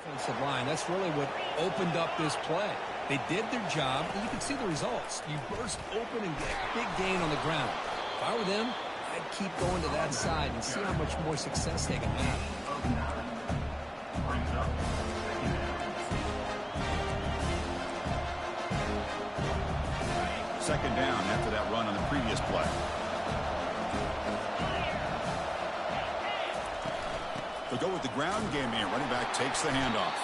Offensive line. That's really what opened up this play. They did their job, and you can see the results. You burst open and get a big gain on the ground. If I were them, I'd keep going to that side and see how much more success they can have. Second down after that run on the previous play. They'll go with the ground game here. Running back takes the handoff.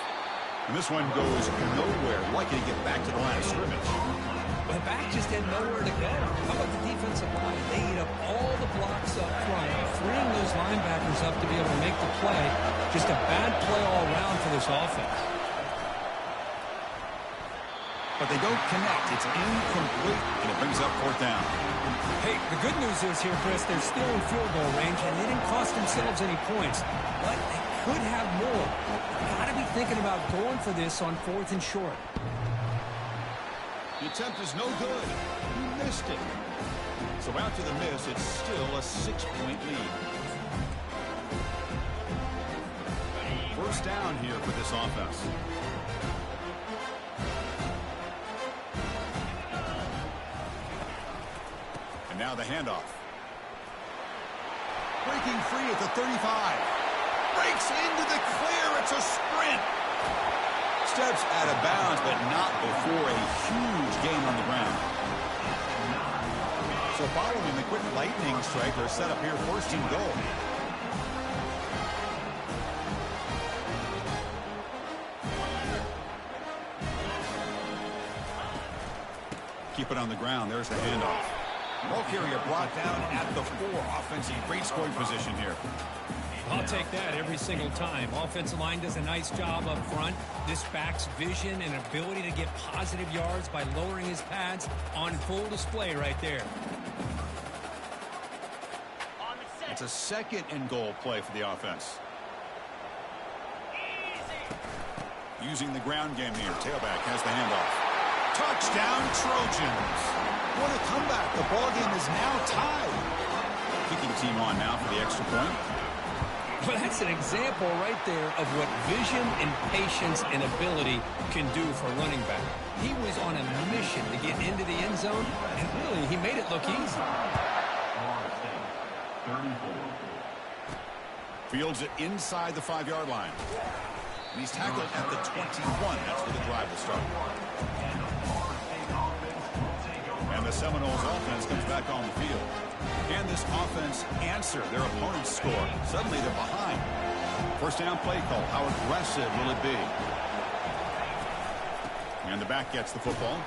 And this one goes nowhere. Lucky to get back to the line of scrimmage. The back just had nowhere to go. How about the defensive line? They eat up all the blocks up front, freeing those linebackers up to be able to make the play. Just a bad play all around for this offense. But they don't connect. It's incomplete, and it brings up 4th down. Hey, the good news is here, Chris, they're still in field goal range, and they didn't cost themselves any points. But they could have more. Got to be thinking about going for this on 4th and short. The attempt is no good. He missed it. So after the miss, it's still a 6-point lead. First down here for this offense. And now the handoff. Breaking free at the 35. Breaks into the clear. It's a sprint. Steps out of bounds, but not before a huge gain on the ground. So following the quick lightning strike, they're set up here 1st and goal. Keep it on the ground. There's the handoff. Ball carrier brought down at the 4. Offensive great scoring position here. I'll take that every single time. Offensive line does a nice job up front. This back's vision and ability to get positive yards by lowering his pads on full display right there. It's a 2nd and goal play for the offense. Using the ground game here. Tailback has the handoff. Touchdown, Trojans. What a comeback. The ball game is now tied. Kicking team on now for the extra point. But that's an example right there of what vision and patience and ability can do for a running back. He was on a mission to get into the end zone, and really, he made it look easy. Fields it inside the 5-yard line. And he's tackled at the 21. That's where the drive will start. Seminoles offense comes back on the field. Can this offense answer their opponent's score? Suddenly they're behind. First down play call. How aggressive will it be? And the back gets the football.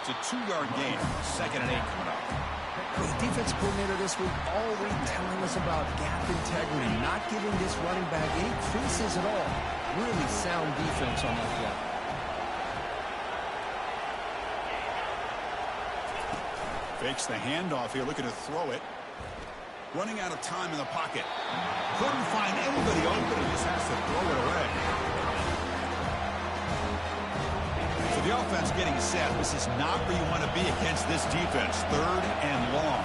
It's a 2-yard gain. 2nd and 8 coming up. The defensive coordinator this week already telling us about gap integrity, not giving this running back any creases at all. Really sound defense on that play. Fakes the handoff here, looking to throw it. Running out of time in the pocket. Couldn't find anybody open. He just has to throw it away. So the offense getting set. This is not where you want to be against this defense. 3rd and long.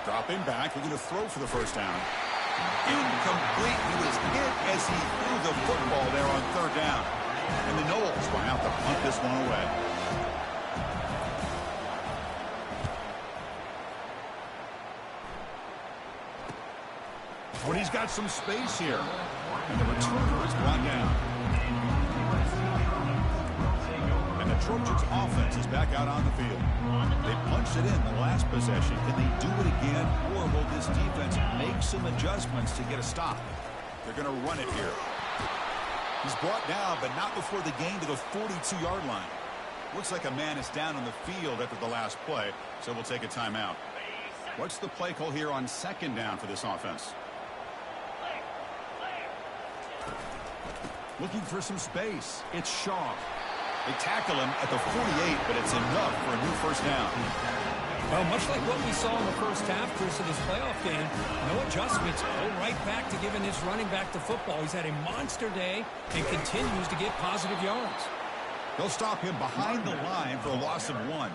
Dropping back, looking to throw for the first down. Incomplete. He was hit as he threw the football there on 3rd down. And the Noles will have to punt this one away. But he's got some space here. And the returner is brought down. And the Trojans offense is back out on the field. They punched it in the last possession. Can they do it again? Or will this defense make some adjustments to get a stop? They're going to run it here. He's brought down, but not before the gain to the 42-yard line. Looks like a man is down on the field after the last play, so we'll take a timeout. What's the play call here on 2nd down for this offense? Looking for some space. It's Shaw. They tackle him at the 48, but it's enough for a new first down. Well, much like what we saw in the first half, Chris, of this playoff game, no adjustments. Go right back to giving his running back the football. He's had a monster day and continues to get positive yards. They'll stop him behind the line for a loss of 1.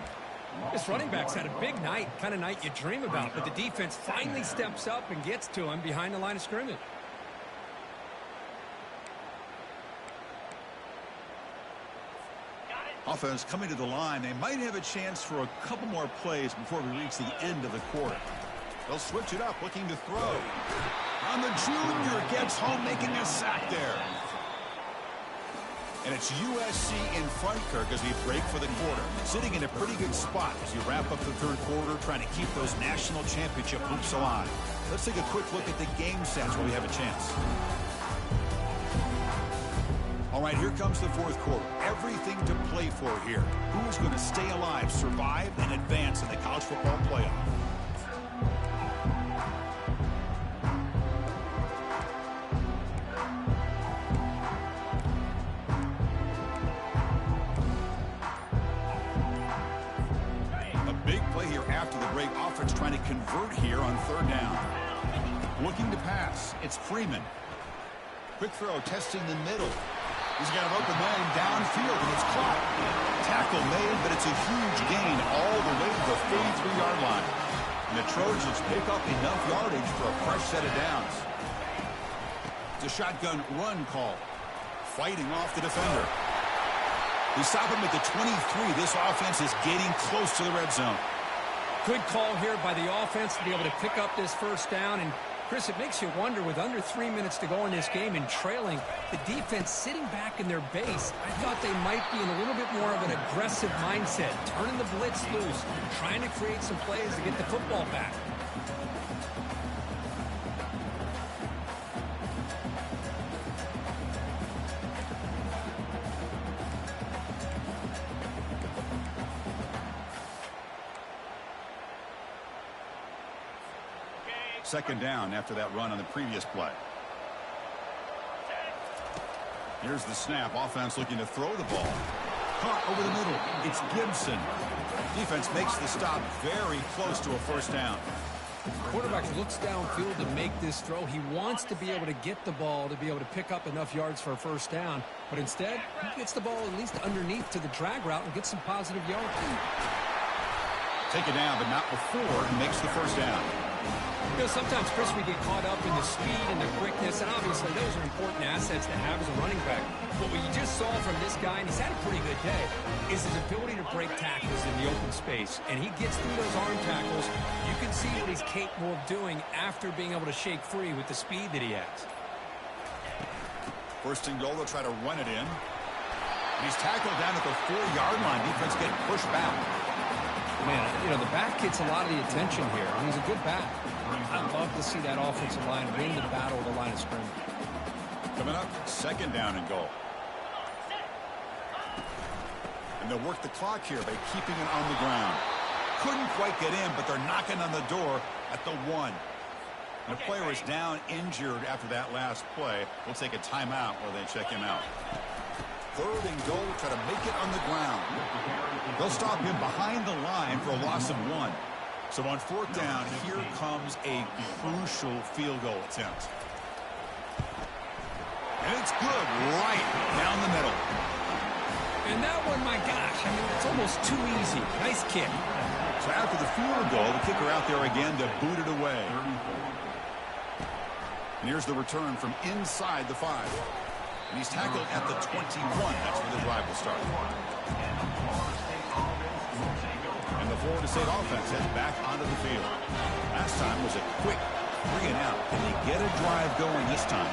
This running back's had a big night, kind of night you dream about, but the defense finally steps up and gets to him behind the line of scrimmage. Offense coming to the line. They might have a chance for a couple more plays before we reach the end of the quarter. They'll switch it up, looking to throw. On the junior, gets home, making a sack there. And it's USC in front, Kirk, as we break for the quarter. Sitting in a pretty good spot as you wrap up the 3rd quarter, trying to keep those national championship hopes alive. Let's take a quick look at the game stats while we have a chance. All right, here comes the 4th quarter. Everything to play for here. Who is going to stay alive, survive, and advance in the college football playoff? A big play here after the break. Offense trying to convert here on 3rd down. Looking to pass. It's Freeman. Quick throw, testing the middle. He's got an open man downfield, and it's caught. Tackle made, but it's a huge gain all the way to the 33-yard line. And the Trojans pick up enough yardage for a fresh set of downs. It's a shotgun run call. Fighting off the defender. They stop him at the 23. This offense is getting close to the red zone. Good call here by the offense to be able to pick up this first down. And Chris, it makes you wonder, with under 3 minutes to go in this game and trailing, the defense sitting back in their base. I thought they might be in a little bit more of an aggressive mindset, turning the blitz loose, trying to create some plays to get the football back. Second down after that run on the previous play. Here's the snap. Offense looking to throw the ball. Caught over the middle. It's Gibson. Defense makes the stop very close to a first down. Quarterback looks downfield to make this throw. He wants to be able to get the ball to be able to pick up enough yards for a first down. But instead, he gets the ball at least underneath to the drag route and gets some positive yards. Take it down, but not before he makes the first down. You know, sometimes, Chris, we get caught up in the speed and the quickness, and obviously those are important assets to have as a running back. But what you just saw from this guy, and he's had a pretty good day, is his ability to break tackles in the open space. And he gets through those arm tackles. You can see what he's capable of doing after being able to shake free with the speed that he has. First and goal, they'll try to run it in. He's tackled down at the 4-yard line. Defense getting pushed back. Man, the back gets a lot of the attention here. I mean, he's a good back. I'd love to see that offensive line win the battle of the line of scrimmage. Coming up, 2nd down and goal. And they'll work the clock here by keeping it on the ground. Couldn't quite get in, but they're knocking on the door at the 1. The player is down injured after that last play. We'll take a timeout while they check him out. 3rd and goal, try to make it on the ground. They'll stop him behind the line for a loss of 1. So on 4th down, here comes a crucial field goal attempt. And it's good right down the middle. And that one, my gosh, I mean, it's almost too easy. Nice kick. So after the field goal, the kicker out there again to boot it away. And here's the return from inside the 5. And he's tackled at the 21. That's where the drive will start. And the Florida State offense heads back onto the field. Last time was a quick 3 and out. Can they get a drive going this time?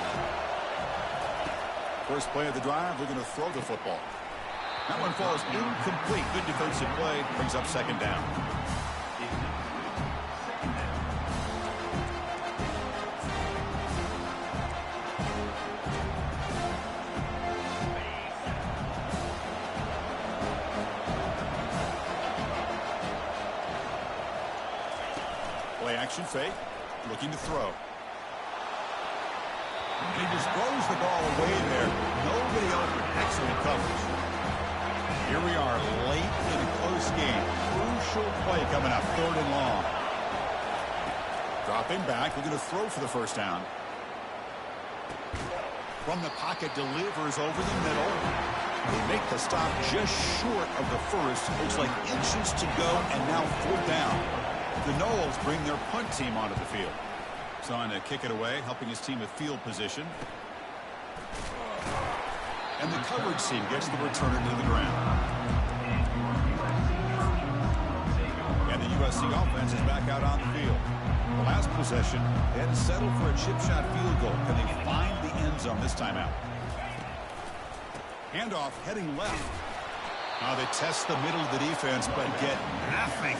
First play of the drive, they're going to throw the football. That one falls incomplete. Good defensive play. Brings up 2nd down. Play action fake. Looking to throw. He just throws the ball away there. Nobody open. Excellent coverage. Here we are late in a close game. Crucial play coming up. 3rd and long. Dropping back. We're going to throw for the 1st down. From the pocket, delivers over the middle. They make the stop just short of the 1st. Looks like inches to go, and now 4th down. The Noles bring their punt team onto the field. Son to kick it away, helping his team with field position. And the coverage team gets the returner to the ground. And the USC offense is back out on the field. The last possession, they had to settle for a chip shot field goal. Can they find the end zone this time out? Handoff heading left. Now they test the middle of the defense, but get nothing.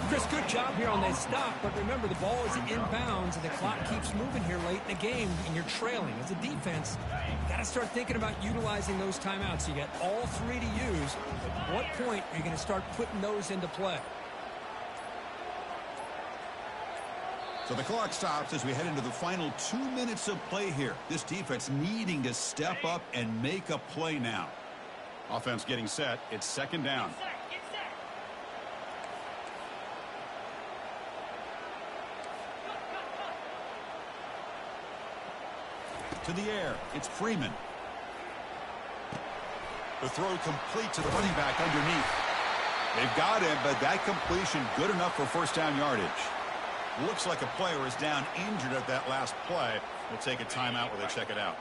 Chris, good job here on that stop, but remember the ball is inbounds and the clock keeps moving here late in the game and you're trailing. As a defense, you got to start thinking about utilizing those timeouts. You got all 3 to use. At what point are you going to start putting those into play? So the clock stops as we head into the final 2 minutes of play here. This defense needing to step up and make a play now. Offense getting set. It's 2nd down. To the air. It's Freeman. The throw complete to the running back underneath. They've got him, but that completion good enough for 1st down yardage. Looks like a player is down injured at that last play. We'll take a timeout while they check it out.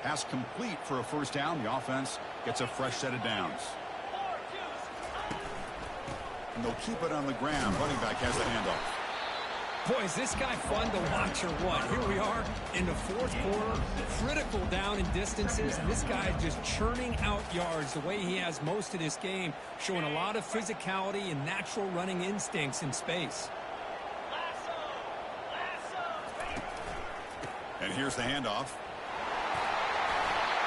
Pass complete for a 1st down. The offense gets a fresh set of downs. And they'll keep it on the ground. Running back has the handoff. Boy, is this guy fun to watch or what? Here we are in the 4th quarter, critical down in distances, and this guy is just churning out yards the way he has most of this game, showing a lot of physicality and natural running instincts in space. And here's the handoff.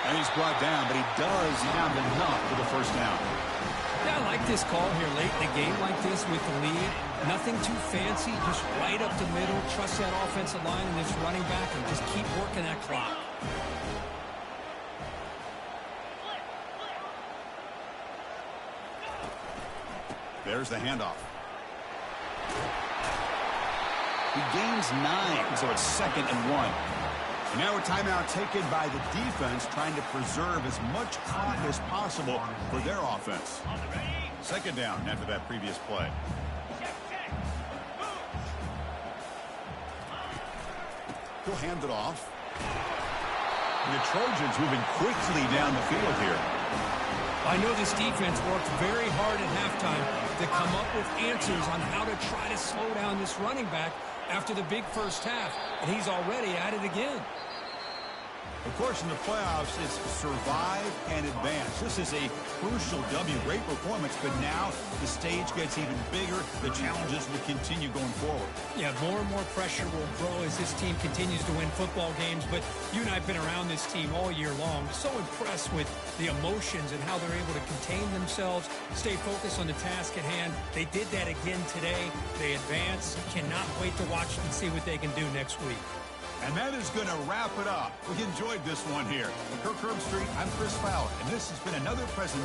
And he's brought down, but he does have enough for the 1st down. Yeah, I like this call here late in a game like this with the lead. Nothing too fancy, just right up the middle. Trust that offensive line and this running back and just keep working that clock. There's the handoff. He gains 9, so it's 2nd and 1. And now a timeout taken by the defense, trying to preserve as much clock as possible for their offense. 2nd down after that previous play. He'll hand it off. And the Trojans moving quickly down the field here. I know this defense worked very hard at halftime to come up with answers on how to try to slow down this running back after the big 1st half, and he's already at it again. Of course, in the playoffs, it's survive and advance. This is a crucial W. Great performance, but now the stage gets even bigger. The challenges will continue going forward. Yeah, more and more pressure will grow as this team continues to win football games. But you and I have been around this team all year long. So impressed with the emotions and how they're able to contain themselves, stay focused on the task at hand. They did that again today. They advance. Cannot wait to watch and see what they can do next week. And that is going to wrap it up. We enjoyed this one here. From Kirk Herbstreit, I'm Chris Fowler, and this has been another presentation